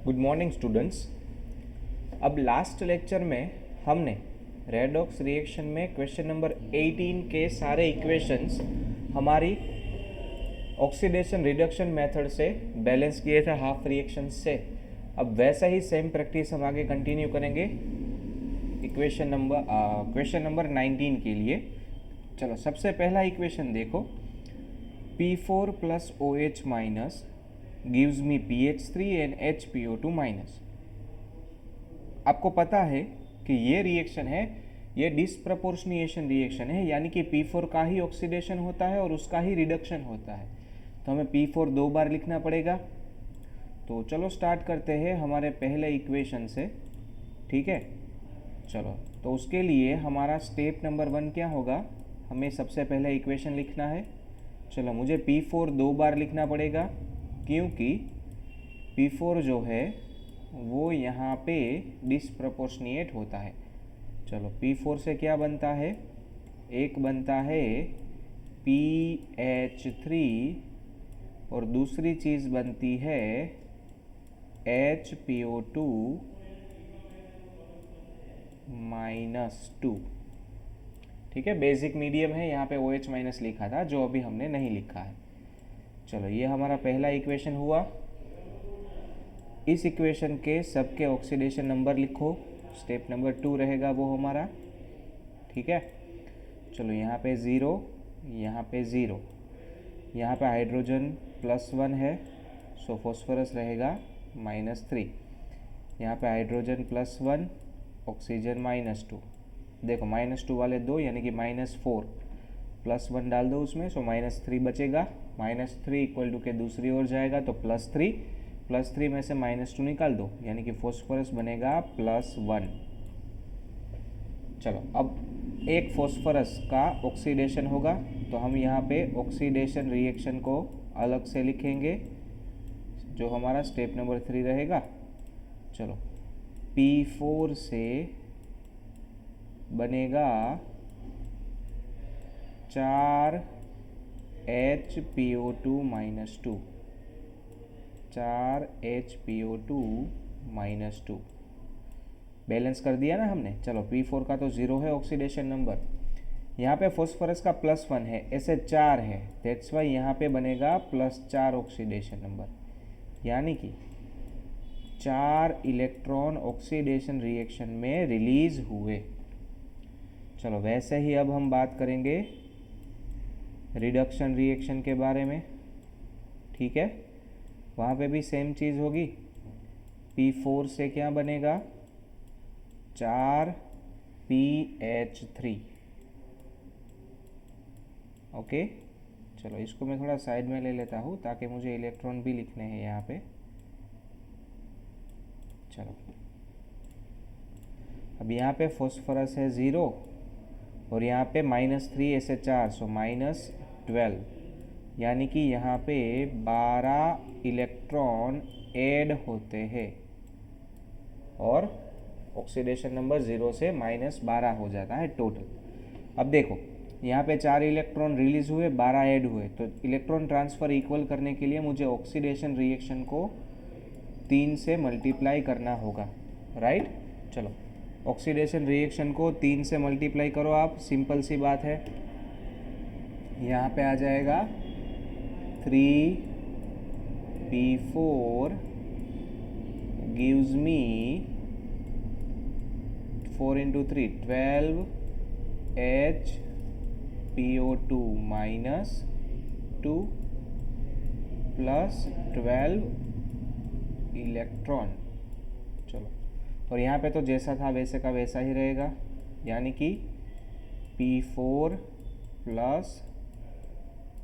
Good morning students. अब last lecture में हमने रेडॉक्स रिएक्शन में क्वेश्चन नंबर 18 के सारे इक्वेशंस हमारी ऑक्सीडेशन रिडक्शन मेथड से बैलेंस किए थे हाफ रिएक्शन से। अब वैसा ही सेम प्रैक्टिस हम आगे कंटिन्यू करेंगे क्वेश्चन नंबर 19 के लिए। चलो सबसे पहला इक्वेशन देखो, P4 plus OH minus gives me PH3 and HPO2 minus. आपको पता है कि ये रिएक्शन है, ये डिसप्रपोर्शनिएशन रिएक्शन है, यानी कि P4 का ही ऑक्सीडेशन होता है और उसका ही रिडक्शन होता है। तो हमें P4 दो बार लिखना पड़ेगा। तो चलो स्टार्ट करते हैं हमारे पहले इक्वेशन से, ठीक है। चलो तो उसके लिए हमारा स्टेप नंबर 1 क्या होगा, हमें सबसे पहले इक्वेशन लिखना है। चलो मुझे P4 दो बार लिखना पड़ेगा क्योंकि P4 जो है वो यहाँ पे डिसप्रपोर्शनिएट होता है। चलो P4 से क्या बनता है, एक बनता है PH3 और दूसरी चीज़ बनती है HPO2 माइनस 2। ठीक है, बेसिक मीडियम है, यहाँ पे OH माइनस लिखा था जो अभी हमने नहीं लिखा है। चलो ये हमारा पहला इक्वेशन हुआ। इस इक्वेशन के सबके ऑक्सीडेशन नंबर लिखो, स्टेप नंबर 2 रहेगा वो हमारा, ठीक है। चलो यहाँ पे 0, यहाँ पे 0, यहाँ पे हाइड्रोजन +1 है, सो फॉस्फोरस रहेगा -3। यहाँ पे हाइड्रोजन +1, ऑक्सीजन -2। देखो -2 वाले दो यानी कि -4, +1 डाल दो उसमें, सो -3 बचेगा। -3 इक्वल टू के दूसरी ओर जाएगा तो +3 में से -2 निकाल दो यानी कि फॉस्फोरस बनेगा +1। चलो अब एक फॉस्फोरस का ऑक्सीडेशन होगा तो हम यहाँ पे ऑक्सीडेशन रिएक्शन को अलग से लिखेंगे जो हमारा स्टेप नंबर 3 रहेगा। चलो P4 से बनेगा 4 HPO2 -2, 4 HPO2 -2 बैलेंस कर दिया ना हमने। चलो P4 का तो 0 है ऑक्सीडेशन नंबर, यहाँ पे फॉस्फोरस का +1 है, ऐसे 4 है, दैट्स वाई यहाँ पे बनेगा +4 ऑक्सीडेशन नंबर, यानी कि 4 इलेक्ट्रॉन ऑक्सीडेशन रिएक्शन में रिलीज हुए। चलो वैसे ही अब हम बात करेंगे रिडक्शन रिएक्शन के बारे में, ठीक है। वहाँ पे भी सेम चीज़ होगी। P4 से क्या बनेगा, 4 PH3, ओके। चलो इसको मैं थोड़ा साइड में ले लेता हूँ ताकि मुझे इलेक्ट्रॉन भी लिखने हैं यहाँ पे। चलो अब यहाँ पे फॉस्फोरस है 0 और यहाँ पे -3 ऐसे 4, सो -12, यानी कि यहाँ पे 12 इलेक्ट्रॉन ऐड होते हैं और ऑक्सीडेशन नंबर 0 से -12 हो जाता है टोटल। अब देखो यहाँ पे 4 इलेक्ट्रॉन रिलीज हुए, 12 ऐड हुए, तो इलेक्ट्रॉन ट्रांसफ़र इक्वल करने के लिए मुझे ऑक्सीडेशन रिएक्शन को 3 से मल्टीप्लाई करना होगा, राइट। चलो ऑक्सीडेशन रिएक्शन को 3 से मल्टीप्लाई करो आप, सिंपल सी बात है। यहाँ पे आ जाएगा 3P4 gives me 4 into 3 12 HPO2 -2 plus 12 electron. चलो और यहाँ पे तो जैसा था वैसे का वैसा ही रहेगा, यानी कि P4 plus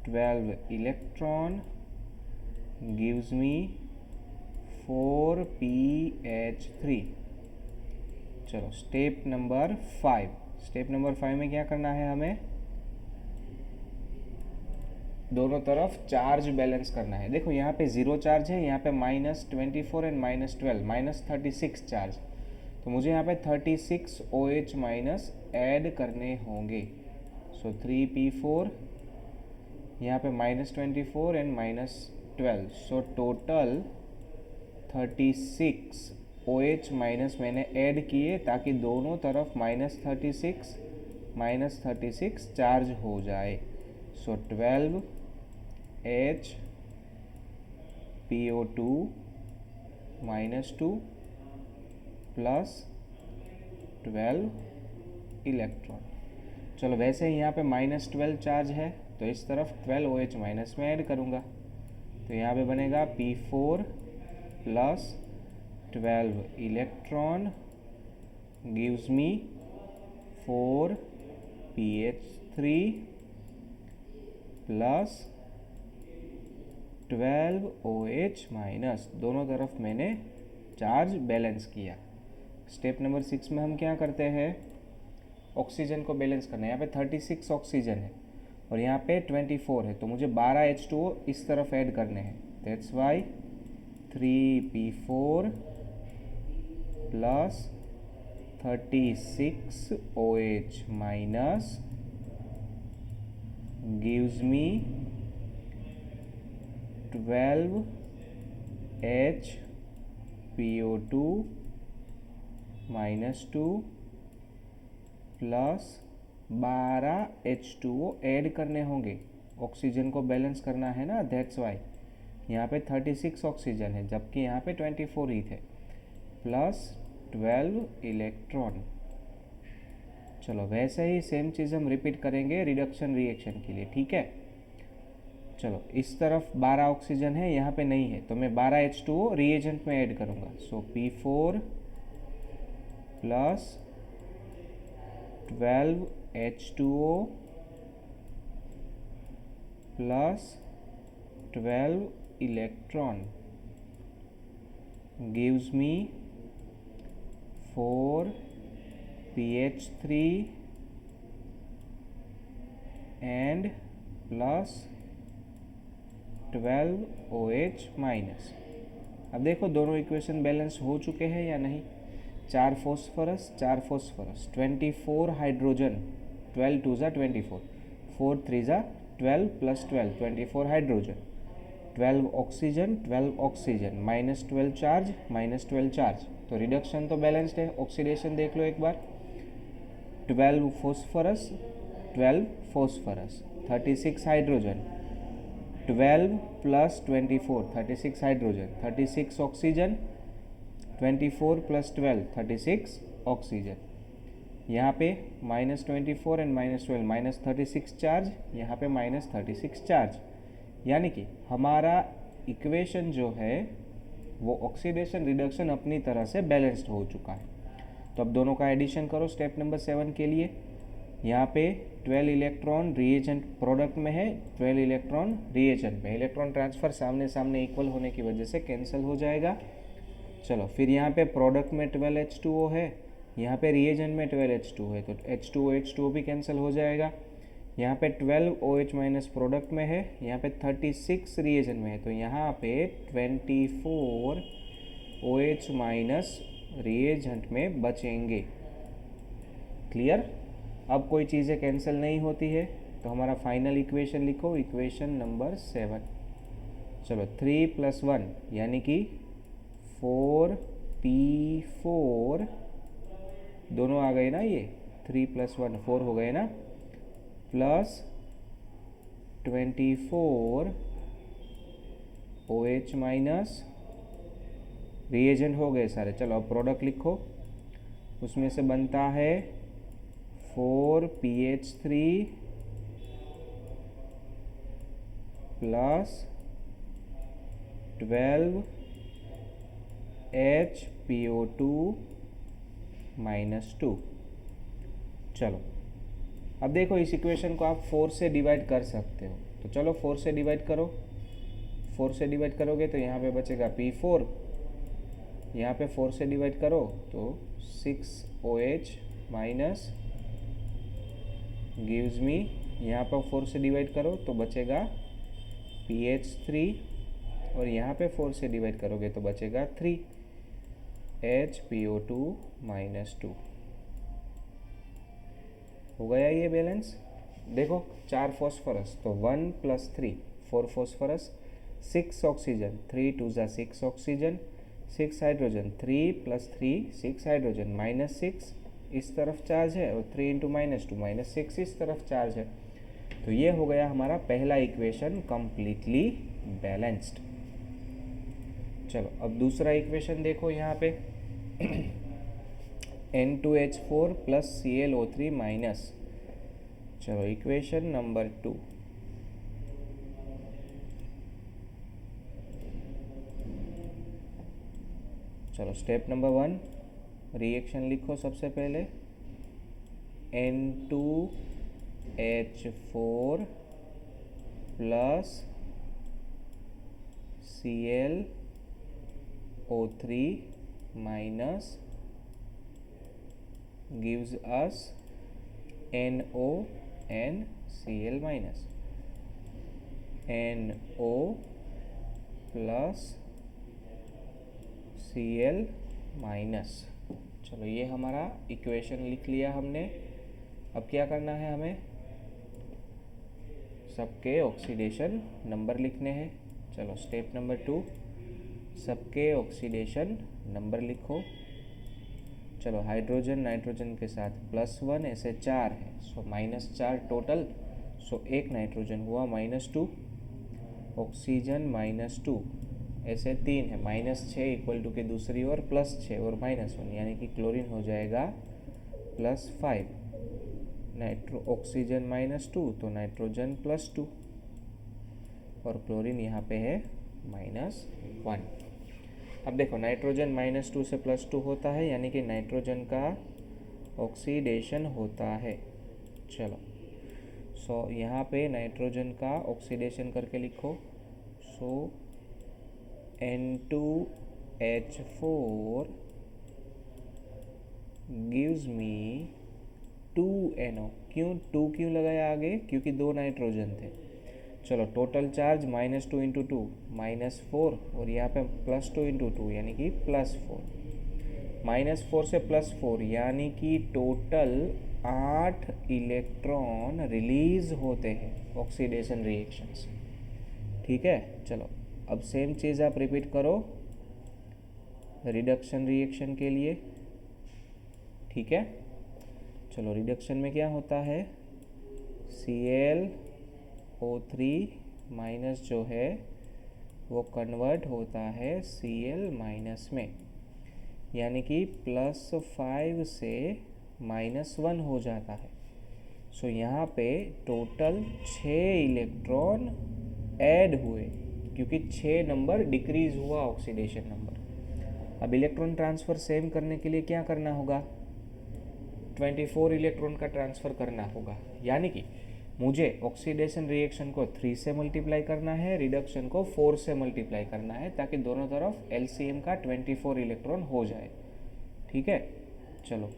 12 electron gives me 4 PH3। चलो स्टेप नंबर 5, स्टेप नंबर 5 में क्या करना है, हमें दोनों तरफ चार्ज बैलेंस करना है। देखो यहाँ पे 0 चार्ज है, यहाँ पे -24 एंड -12, -36 चार्ज, तो मुझे यहाँ पे 36 OH माइनस ऐड करने होंगे। सो 3P4, यहाँ पे -24 and -12, so total 36 OH minus मैंने ऐड किए ताकि दोनों तरफ -36 चार्ज हो जाए। सो 12 HPO2 -2 प्लस 12 इलेक्ट्रॉन। चलो वैसे ही यहाँ पे -12 चार्ज है तो इस तरफ 12 OH माइनस में ऐड करूँगा, तो यहाँ पे बनेगा P4 plus 12 electron gives me 4 PH3 plus 12 OH minus. दोनों तरफ मैंने चार्ज बैलेंस किया। स्टेप नंबर 6 में हम क्या करते हैं, ऑक्सीजन को बैलेंस करना है। यहाँ पे 36 ऑक्सीजन है और यहाँ पे 24 है, तो मुझे 12 H2O इस तरफ ऐड करने हैं। That's why 3P4 plus 36 OH minus gives me 12 HPO2 -2 plus 12 H2O add करने होंगे। ऑक्सीजन को बैलेंस करना है ना, दैट्स वाई यहाँ पे 36 ऑक्सीजन है जबकि यहाँ पे 24 ही थे, प्लस 12 इलेक्ट्रॉन। चलो वैसे ही सेम चीज़ हम रिपीट करेंगे रिडक्शन रिएक्शन के लिए, ठीक है। चलो इस तरफ 12 ऑक्सीजन है, यहाँ पे नहीं है, तो मैं 12 H2O रिएजेंट में ऐड करूँगा। सो P4 plus 12 H2O plus 12 electron gives me 4 PH3 and plus 12 OH minus. अब देखो दोनों इक्वेशन बैलेंस हो चुके हैं या नहीं। 4 फॉस्फोरस 24 हाइड्रोजन, 12 2 ज़ा 24, 4 3 ज़ा 12 प्लस 12 24 हाइड्रोजन, 12 ऑक्सीजन -12 चार्ज, तो रिडक्शन तो बैलेंस्ड है। ऑक्सीडेशन देख लो एक बार, 12 phosphorus 36 hydrogen, 12 plus 24 36 hydrogen, 36 oxygen, 24 plus 12 36 oxygen. यहाँ पे -24 एंड -12 -36 चार्ज, यहाँ पे -36 चार्ज, यानी कि हमारा इक्वेशन जो है वो ऑक्सीडेशन रिडक्शन अपनी तरह से बैलेंस्ड हो चुका है। तो अब दोनों का एडिशन करो स्टेप नंबर 7 के लिए। यहाँ पे 12 इलेक्ट्रॉन रिएजेंट प्रोडक्ट में है, 12 इलेक्ट्रॉन रिएजेंट में। इलेक्ट्रॉन ट्रांसफ़र सामने सामने इक्वल होने की वजह से कैंसिल हो जाएगा। चलो फिर यहाँ पे प्रोडक्ट में 12 H2O है, यहाँ पे रिएजेंट में 12 H2O है, तो H2O भी कैंसिल हो जाएगा। यहाँ पे 12 OH माइनस प्रोडक्ट में है, यहाँ पे 36 रिएजेंट में है, तो यहाँ पे 24 OH माइनस रिएजेंट में बचेंगे। क्लियर। अब कोई चीज़ें कैंसिल नहीं होती है, तो हमारा फाइनल इक्वेशन लिखो, इक्वेशन नंबर 7। चलो 3 + 1 यानी कि 4P4, दोनों आ गए ना, ये 3 + 1 4 हो गए ना, प्लस 24 OH माइनस, रिएजेंट हो गए सारे। चलो अब प्रोडक्ट लिखो, उसमें से बनता है 4PH3 प्लस 12 HPO2 -2। चलो अब देखो इस इक्वेशन को आप 4 से डिवाइड कर सकते हो, तो चलो 4 से डिवाइड करो। 4 से डिवाइड करोगे तो यहाँ पे बचेगा P4, यहाँ पे 4 से डिवाइड करो तो 6 OH माइनस गिव्स मी, यहाँ पर 4 से डिवाइड करो तो बचेगा PH3, और यहाँ पे 4 से डिवाइड करोगे तो बचेगा 3 HPO2 -2। हो गया ये बैलेंस। देखो 4 फॉस्फोरस तो 1 + 3 4 फॉस्फोरस, 6 ऑक्सीजन 3 2 ज़ा 6 ऑक्सीजन, 6 हाइड्रोजन, 3 + 3 6 हाइड्रोजन, -6 इस तरफ चार्ज है और 3 × -2 -6 इस तरफ चार्ज है। तो ये हो गया हमारा पहला इक्वेशन कंप्लीटली बैलेंस्ड। चलो अब दूसरा इक्वेशन देखो यहाँ पे N2H4 + ClO3-। चलो इक्वेशन नंबर 2। चलो स्टेप नंबर 1 रिएक्शन लिखो सबसे पहले। N2H4 + ClO3- gives us NO&Cl-। NO + Cl-। चलो ये हमारा इक्वेशन लिख लिया हमने। अब क्या करना है, हमें सबके ऑक्सीडेशन नंबर लिखने हैं। चलो स्टेप नंबर 2, सबके ऑक्सीडेशन नंबर लिखो। चलो हाइड्रोजन नाइट्रोजन के साथ +1 ऐसे 4 है, सो -4 टोटल। सो एक नाइट्रोजन हुआ -2, ऑक्सीजन -2 ऐसे 3 है, -6 इक्वल टू के दूसरी ओर +6 और -1 यानी कि क्लोरीन हो जाएगा +5। ऑक्सीजन -2 तो नाइट्रोजन +2 और क्लोरीन यहाँ पे है -1। अब देखो नाइट्रोजन -2 से +2 होता है यानी कि नाइट्रोजन का ऑक्सीडेशन होता है। चलो सो यहाँ पे नाइट्रोजन का ऑक्सीडेशन करके लिखो। सो N2H4 gives me 2NO। क्यों लगाया आगे? क्योंकि 2 नाइट्रोजन थे। चलो टोटल चार्ज -2 × 2 -4 और यहाँ पे +2 × 2 यानी कि +4। -4 से +4 यानी कि टोटल 8 इलेक्ट्रॉन रिलीज होते हैं ऑक्सीडेशन रिएक्शन से। ठीक है, चलो अब सेम चीज़ आप रिपीट करो रिडक्शन रिएक्शन के लिए। ठीक है, चलो रिडक्शन में क्या होता है, ClO3- जो है वो कन्वर्ट होता है Cl- में, यानी कि +5 से -1 हो जाता है। सो यहाँ पे टोटल 6 इलेक्ट्रॉन ऐड हुए क्योंकि 6 नंबर डिक्रीज हुआ ऑक्सीडेशन नंबर। अब इलेक्ट्रॉन ट्रांसफ़र सेम करने के लिए क्या करना होगा, 24 इलेक्ट्रॉन का ट्रांसफ़र करना होगा। यानी कि मुझे ऑक्सीडेशन रिएक्शन को 3 से मल्टीप्लाई करना है, रिडक्शन को 4 से मल्टीप्लाई करना है, ताकि दोनों तरफ LCM का 24 इलेक्ट्रॉन हो जाए। ठीक है, चलो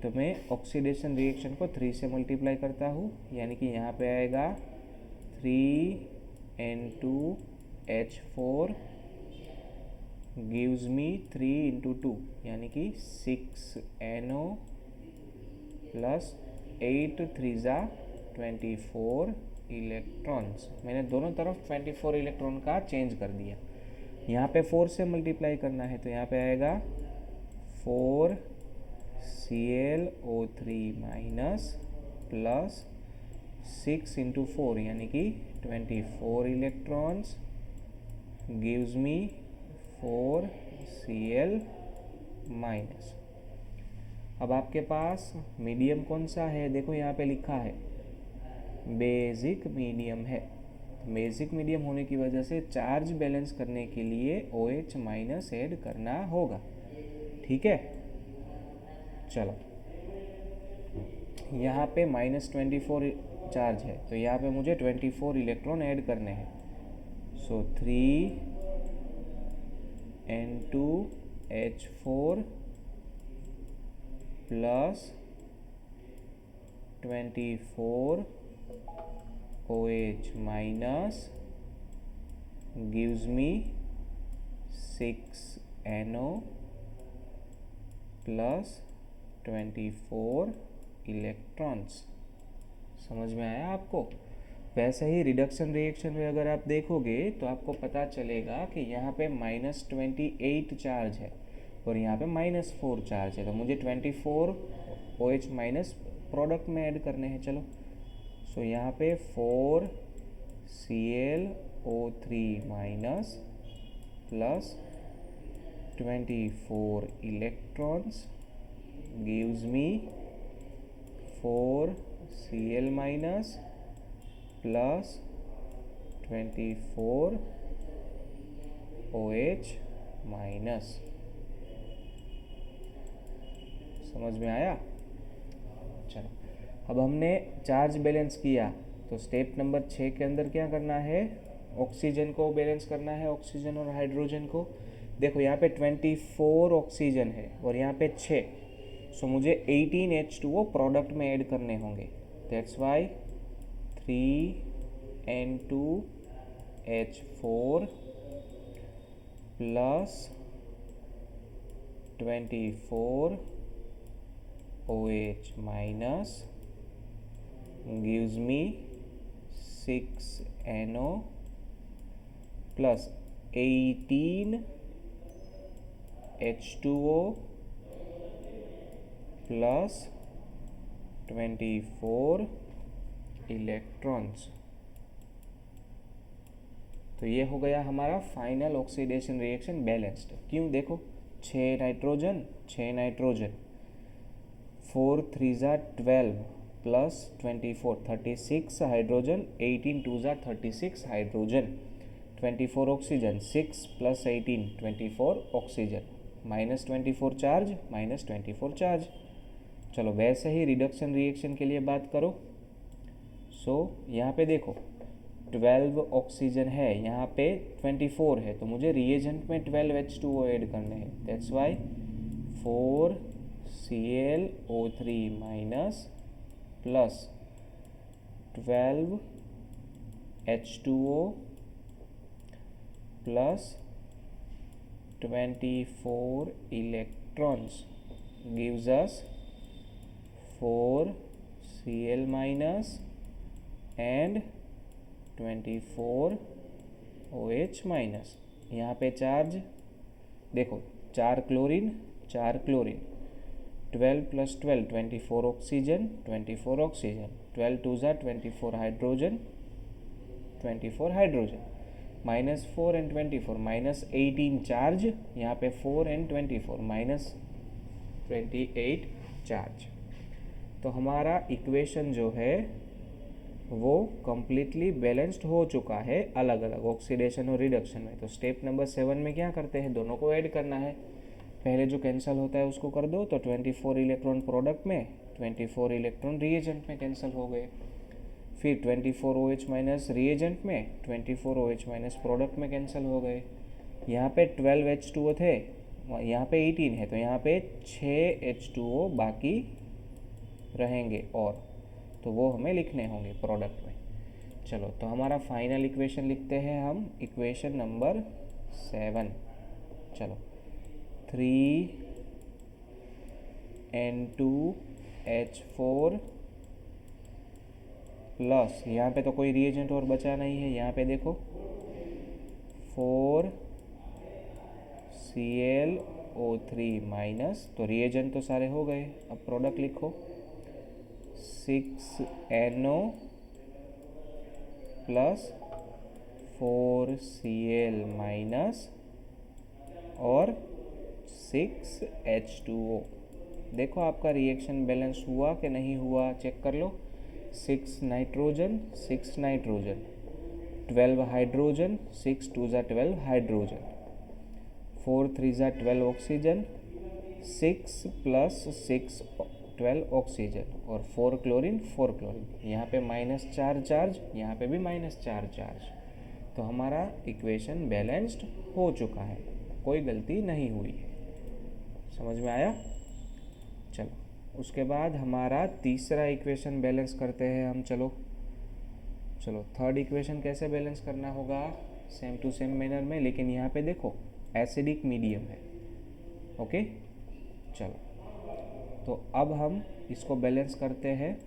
तो मैं ऑक्सीडेशन रिएक्शन को 3 से मल्टीप्लाई करता हूँ, यानी कि यहाँ पे आएगा 3N2H4 gives me 3 × 2 यानी कि 6NO + 8 3 24 इलेक्ट्रॉन्स। मैंने दोनों तरफ 24 इलेक्ट्रॉन का चेंज कर दिया। यहाँ पे 4 से मल्टीप्लाई करना है तो यहाँ पे आएगा 4 ClO3- + 6 × 4 यानी कि 24 इलेक्ट्रॉन्स gives me 4 Cl-। अब आपके पास मीडियम कौन सा है, देखो यहाँ पे लिखा है बेसिक मीडियम है। बेसिक मीडियम होने की वजह से चार्ज बैलेंस करने के लिए OH- ऐड करना होगा। ठीक है, चलो यहाँ पे -24 चार्ज है तो यहाँ पे मुझे 24 इलेक्ट्रॉन ऐड करने हैं। सो 3N2H4 + 24 OH- gives me 6NO + 24 electrons. समझ में आया आपको? वैसे ही रिडक्शन रिएक्शन में अगर आप देखोगे तो आपको पता चलेगा कि यहाँ पे -28 चार्ज है और यहाँ पे -4 चार्ज है, तो मुझे 24 OH माइनस प्रोडक्ट में ऐड करने हैं। चलो, सो यहाँ पे 4 ClO3 minus plus 24 electrons gives me 4 Cl minus plus 24 OH minus. समझ में आया? चलो, अब हमने चार्ज बैलेंस किया तो स्टेप नंबर 6 के अंदर क्या करना है, ऑक्सीजन को बैलेंस करना है, ऑक्सीजन और हाइड्रोजन को। देखो यहाँ पे 24 ऑक्सीजन है और यहाँ पे 6, सो मुझे 18 H2O प्रोडक्ट में ऐड करने होंगे। That's why 3N2H4 plus 24 OH minus gives me 6NO plus 18 H2O plus 24 electrons. तो ये हो गया हमारा फाइनल ऑक्सीडेशन रिएक्शन बैलेंस्ड। क्यों? देखो 6 nitrogen 6 nitrogen, 4 3 12 plus 24 36 hydrogen, 18 2 36 hydrogen, 24 oxygen, 6 plus 18 24 oxygen, -24 charge -24 charge. चलो, वैसे ही रिडक्शन रिएक्शन के लिए बात करो। सो यहाँ पे देखो 12 ऑक्सीजन है, यहाँ पे 24 है, तो मुझे रिएजेंट में 12 H2O ऐड करने हैं। That's why 4 ClO3 minus plus 12 H2O plus 24 electrons gives us 4 Cl minus and 24 OH minus. यहाँ पे चार्ज देखो 4 chlorine 4 chlorine, 12 plus 12 24 oxygen 24 oxygen, 12 2 24 hydrogen 24 hydrogen, -4 and 24 -18 charge, यहाँ पे 4 एंड 24 -28 चार्ज। तो हमारा इक्वेशन जो है वो कम्प्लीटली बैलेंस्ड हो चुका है अलग अलग ऑक्सीडेशन और रिडक्शन में। तो स्टेप नंबर 7 में क्या करते हैं, दोनों को ऐड करना है। पहले जो कैंसिल होता है उसको कर दो, तो 24 इलेक्ट्रॉन प्रोडक्ट में, 24 इलेक्ट्रॉन रिएजेंट में कैंसिल हो गए। फिर 24 OH माइनस रिएजेंट में, 24 OH माइनस प्रोडक्ट में कैंसिल हो गए। यहाँ पे 12 H2O थे, यहाँ पे 18 है, तो यहाँ पे 6 H2O बाकी रहेंगे और, तो वो हमें लिखने होंगे प्रोडक्ट में। चलो, तो हमारा फाइनल इक्वेशन लिखते हैं हम, इक्वेशन नंबर 7। चलो, 3N2H4 प्लस, यहाँ पे तो कोई रिएजेंट और बचा नहीं है, यहाँ पे देखो 4 ClO3 माइनस, तो रिएजेंट तो सारे हो गए, अब प्रोडक्ट लिखो 6NO प्लस 4 Cl माइनस और 6 H2O। देखो आपका रिएक्शन बैलेंस हुआ कि नहीं हुआ, चेक कर लो। 6 nitrogen 6 nitrogen, 12 hydrogen, 6 2 12 hydrogen, 4 3 12 oxygen, 6 plus 6 12 oxygen और 4 क्लोरीन 4 क्लोरीन। यहाँ पे -4 चार्ज, यहाँ पे भी -4 चार्ज। तो हमारा इक्वेशन बैलेंस्ड हो चुका है, कोई गलती नहीं हुई है। समझ में आया? चलो, उसके बाद हमारा तीसरा इक्वेशन बैलेंस करते हैं हम। चलो, थर्ड इक्वेशन कैसे बैलेंस करना होगा, सेम टू सेम मैनर में, लेकिन यहाँ पे देखो एसिडिक मीडियम है। ओके, चलो, तो अब हम इसको बैलेंस करते हैं।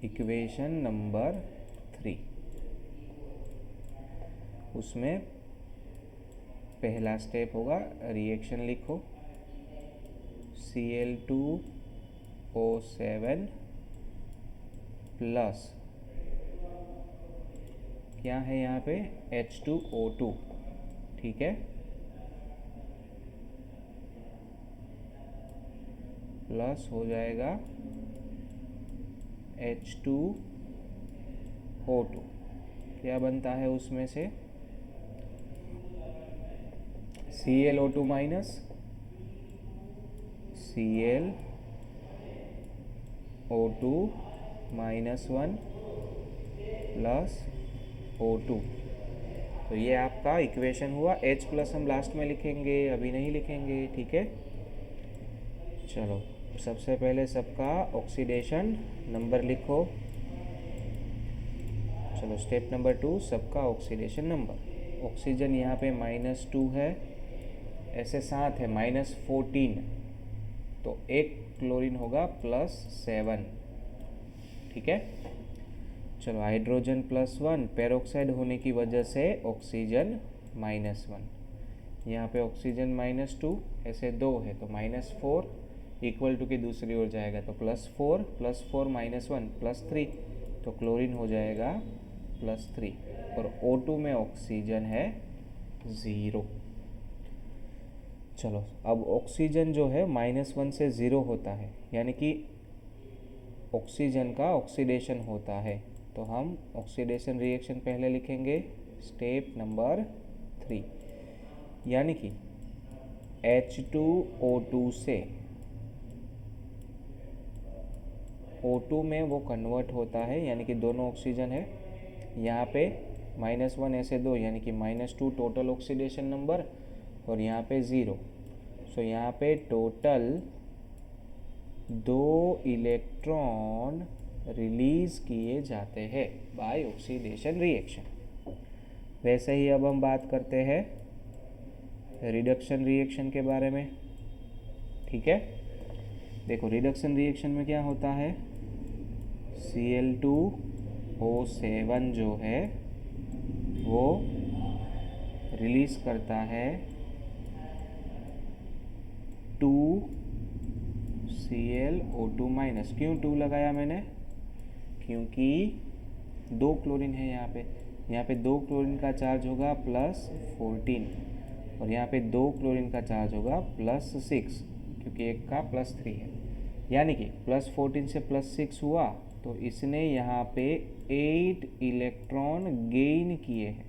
इक्वेशन नंबर 3, उसमें पहला स्टेप होगा रिएक्शन लिखो, Cl2O7 प्लस क्या है यहाँ पे H2O2, ठीक है, प्लस हो जाएगा H2O2, क्या बनता है उसमें से ClO2 minus ClO2 -1 plus O2। तो ये आपका इक्वेशन हुआ। H प्लस हम लास्ट में लिखेंगे, अभी नहीं लिखेंगे, ठीक है। चलो सबसे पहले सबका ऑक्सीडेशन नंबर लिखो। चलो स्टेप नंबर 2, सबका ऑक्सीडेशन नंबर। ऑक्सीजन यहाँ पे -2 है, ऐसे साथ है -14, तो एक क्लोरीन होगा +7, ठीक है। चलो हाइड्रोजन +1, पेरोक्साइड होने की वजह से ऑक्सीजन -1, यहाँ पे ऑक्सीजन -2, ऐसे 2 है तो -4, इक्वल टू की दूसरी ओर जाएगा तो +4 +4 -1 +3, तो क्लोरीन हो जाएगा +3, और O2 में ऑक्सीजन है 0। चलो अब ऑक्सीजन जो है -1 से 0 होता है, यानी कि ऑक्सीजन का ऑक्सीडेशन होता है, तो हम ऑक्सीडेशन रिएक्शन पहले लिखेंगे स्टेप नंबर 3, यानी कि H2O2 से O2 में वो कन्वर्ट होता है, यानी कि दोनों ऑक्सीजन है, यहाँ पे -1 ऐसे 2, यानी कि -2 टोटल ऑक्सीडेशन नंबर, और यहाँ पे 0, सो यहाँ पे टोटल 2 इलेक्ट्रॉन रिलीज किए जाते हैं बाय ऑक्सीडेशन रिएक्शन। वैसे ही अब हम बात करते हैं रिडक्शन रिएक्शन के बारे में, ठीक है। देखो रिडक्शन रिएक्शन में क्या होता है, Cl2O7 जो है वो रिलीज करता है 2ClO2 माइनस। क्यों 2 लगाया मैंने, क्योंकि 2 क्लोरीन है यहाँ पे 2 क्लोरीन का चार्ज होगा +14, और यहाँ पे 2 क्लोरीन का चार्ज होगा +6, क्योंकि एक का +3 है, यानी कि +14 से +6 हुआ, तो इसने यहाँ पे 8 इलेक्ट्रॉन गेन किए हैं।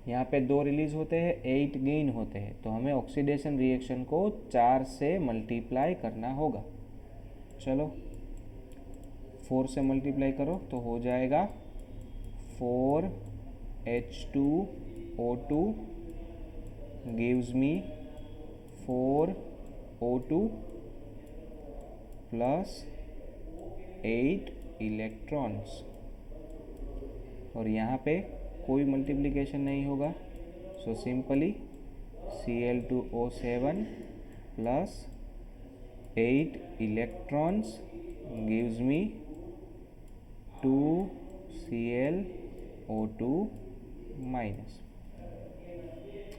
यहाँ पे 2 रिलीज होते हैं, 8 गेन होते हैं, तो हमें ऑक्सीडेशन रिएक्शन को 4 से मल्टीप्लाई करना होगा। चलो 4 से मल्टीप्लाई करो तो हो जाएगा 4H2O2 gives me 4O2 plus 8 electrons, और यहाँ पे कोई मल्टीप्लिकेशन नहीं होगा, so simply Cl2O7 plus 8 electrons gives me 2ClO2 minus.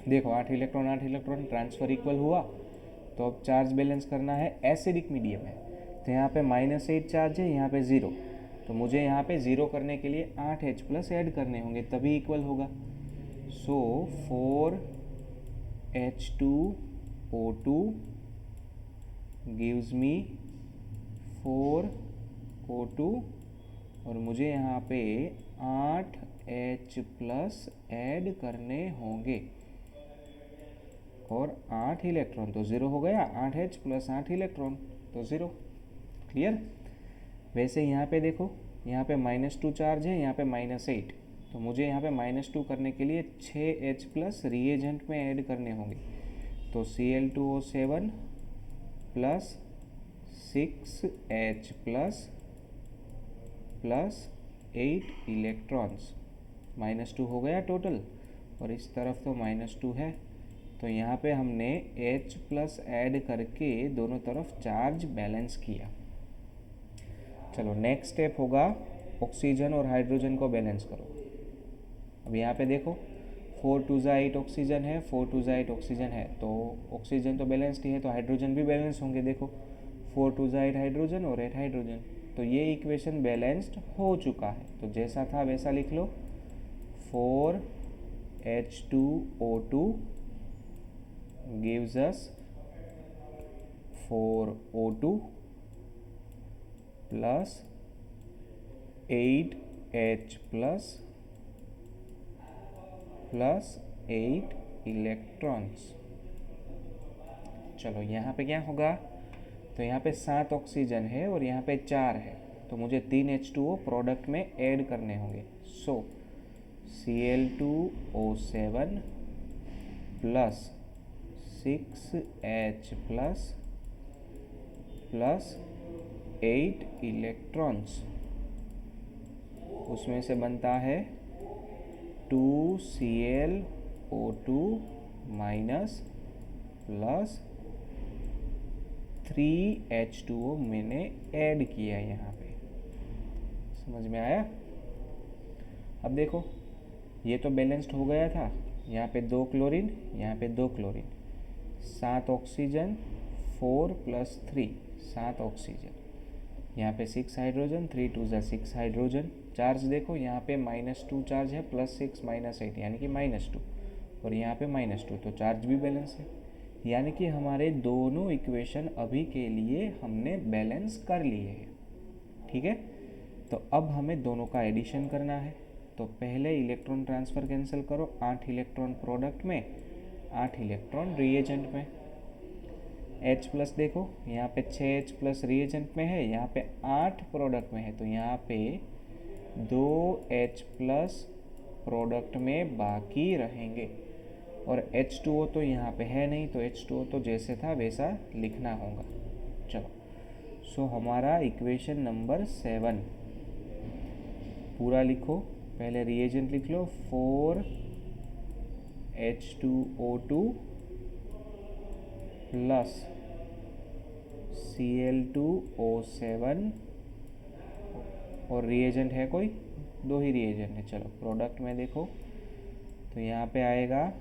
देखो 8 इलेक्ट्रॉन ट्रांसफ़र इक्वल हुआ, तो अब चार्ज बैलेंस करना है, एसिडिक मीडियम है, तो यहाँ पे -8 चार्ज है, यहाँ पे 0, तो मुझे यहाँ पे 0 करने के लिए 8H+ ऐड करने होंगे, तभी इक्वल होगा। सो 4H2O2 गिव्स मी 4O2, और मुझे यहाँ पे 8H+ ऐड करने होंगे, और 8 इलेक्ट्रॉन तो 0 हो गया, 8H + 8 इलेक्ट्रॉन तो 0, क्लियर। वैसे यहाँ पे देखो, यहाँ पे -2 चार्ज है, यहाँ पे -8, तो मुझे यहाँ पे -2 करने के लिए 6H+ रिएजेंट में ऐड करने होंगे, तो Cl2O7 plus 6H+ plus 8 electrons, -2 हो गया टोटल, और इस तरफ तो -2 है, तो यहाँ पे हमने H+ ऐड करके दोनों तरफ चार्ज बैलेंस किया। चलो नेक्स्ट स्टेप होगा ऑक्सीजन और हाइड्रोजन को बैलेंस करो। अब यहाँ पे देखो 4 2 8 ऑक्सीजन है, 4 2 8 ऑक्सीजन है, तो ऑक्सीजन तो बैलेंस्ड ही है, तो हाइड्रोजन भी बैलेंस होंगे। देखो 4 2 8 हाइड्रोजन और 8 हाइड्रोजन, तो ये इक्वेशन बैलेंस्ड हो चुका है। तो जैसा था वैसा लिख लो, 4H2O2 gives us 4O2 plus 8H plus 8 electrons. चलो यहाँ पे क्या होगा, तो यहाँ पे 7 ऑक्सीजन है और यहाँ पे 4 है, तो मुझे 3 H2O प्रोडक्ट में ऐड करने होंगे। सो Cl2O7 plus 6H plus 8 electrons, उसमें से बनता है 2Cl O2 minus plus 3H2O मैंने ऐड किया यहाँ पे। समझ में आया? अब देखो ये तो बैलेंस्ड हो गया था, यहाँ पे 2 क्लोरीन, यहाँ पे 2 क्लोरीन, 7 ऑक्सीजन, 4 + 3 7 ऑक्सीजन, यहाँ पे 6 हाइड्रोजन, 3 2 6 हाइड्रोजन। चार्ज देखो यहाँ पे -2 चार्ज है, +6 -8 यानी कि -2, और यहाँ पे -2, तो चार्ज भी बैलेंस है। यानी कि हमारे दोनों इक्वेशन अभी के लिए हमने बैलेंस कर लिए हैं। ठीक है, तो अब हमें दोनों का एडिशन करना है। तो पहले इलेक्ट्रॉन ट्रांसफ़र कैंसिल करो, 8 इलेक्ट्रॉन प्रोडक्ट में, 8 इलेक्ट्रॉन रिएजेंट में। H+ देखो यहाँ पे 6H+ रिएजेंट में है, यहाँ पे 8 प्रोडक्ट में है, तो यहाँ पे 2H+ प्रोडक्ट में बाकी रहेंगे। और H2O तो यहाँ पे है नहीं, तो H2O तो जैसे था वैसा लिखना होगा। चलो, सो हमारा इक्वेशन नंबर 7 पूरा लिखो। पहले रिएजेंट लिख लो, 4H2O2 प्लस Cl2O7, और रिएजेंट है कोई, 2 ही रिएजेंट है। चलो प्रोडक्ट में देखो, तो यहाँ पे आएगा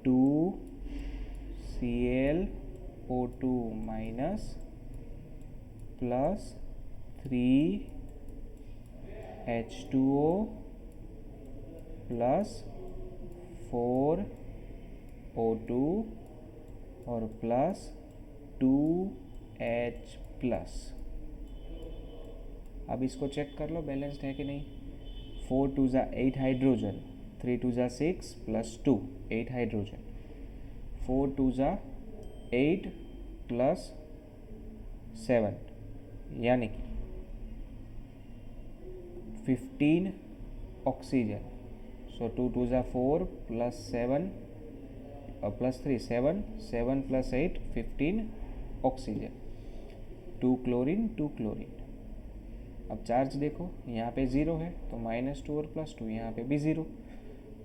2Cl O2 minus plus 3H2O plus 4O2 और प्लस 2H+। अब इसको चेक कर लो बैलेंस्ड है कि नहीं। 4 2 8 हाइड्रोजन, 3 2 6 प्लस 2 8 हाइड्रोजन, 4 2 8 प्लस 7 यानी कि 15 ऑक्सीजन। सो 2 2 4 plus 7 plus 3 7, 7 + 8 15 oxygen, 2 chlorine 2 chlorine. अब चार्ज देखो यहाँ पे 0 है, तो -2 और +2, यहाँ पे भी 0,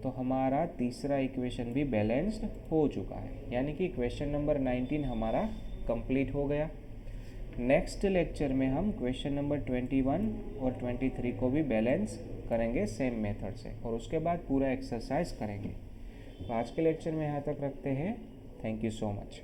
तो हमारा तीसरा इक्वेशन भी बैलेंस्ड हो चुका है। यानी कि क्वेश्चन नंबर 19 हमारा कंप्लीट हो गया। नेक्स्ट लेक्चर में हम क्वेश्चन नंबर 21 और 23 को भी बैलेंस करेंगे सेम मेथड से, और उसके बाद पूरा एक्सरसाइज करेंगे। तो आज के लेक्चर में यहाँ तक रखते हैं। Thank you so much.